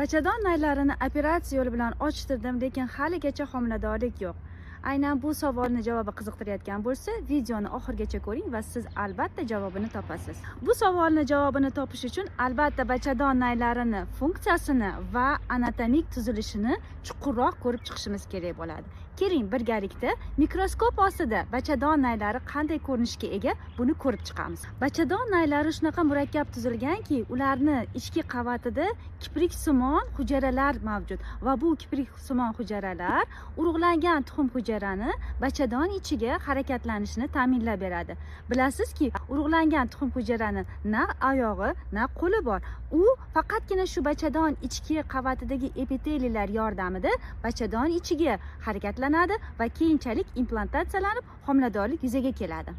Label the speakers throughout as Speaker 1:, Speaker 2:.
Speaker 1: Bachadon naylarini operatsiya yo'li bilan ochtirdim, lekin haligacha homiladorlik yo'q. Aynan bu savolni javobi qiziqtirayotgan bo'lsa, videoni oxirigacha ko'ring va siz albatta javobini topasiz. Bu savolni javobini topish uchun albatta bachadon naylarini funksiyasini va anatomik tuzilishini chuqurroq ko'rib chiqishimiz kerak bo'ladi. Keling, birgalikda mikroskop ostida bachadon naylari qanday ko'rinishga ega, buni ko'rib chiqamiz. Bachadon naylari shunaqa murakkab tuzilganki, ularni ichki qavatida kiprik-simon hujayralar mavjud va bu kiprik-simon hujayralar urug'langan tuxum hujayrani bachadon ichiga harakatlanishini ta'minlab beradi. Bilasizki, urug'langan tuxum hujayrani na oyog'i, na qo'li bor. U faqatgina shu bachadon ichki qavatidagi epiteliyalar yordamida bachadon ichiga harakatlanadi va keyinchalik implantatsiyalanib homiladorlik yuzaga keladi.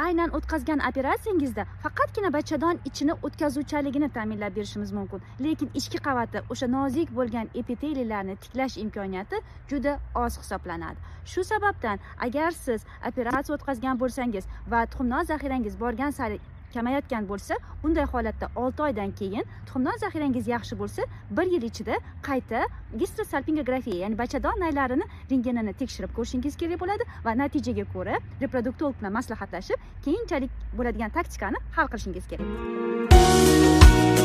Speaker 1: Aynan o'tkazgan operatsiyangizda faqatgina bachadon ichini o'tkazuvchaligini ta'minlab berishimiz mumkin, lekin ichki qavatda o'sha nozik bo'lgan epiteliyalarni tiklash imkoniyati juda oz hisoblanadi. Shu sababdan agar siz operatsiya o'tkazgan bo'lsangiz va tuxumnon zaxirangiz borgan sari kamayotgan bo'lsa, bunday holatda 6 oydan keyin tuxumnon zaxirangiz yaxshi bo'lsa, 1 yil ichida qayta gistosalpingografiya, ya'ni bachadon naylarini rentgenini tekshirib ko'rishingiz kerak bo'ladi va natijaga ko'ra reproduktolog bilan maslahatlashib, keyinchalik bo'ladigan taktikani hal qilishingiz kerak.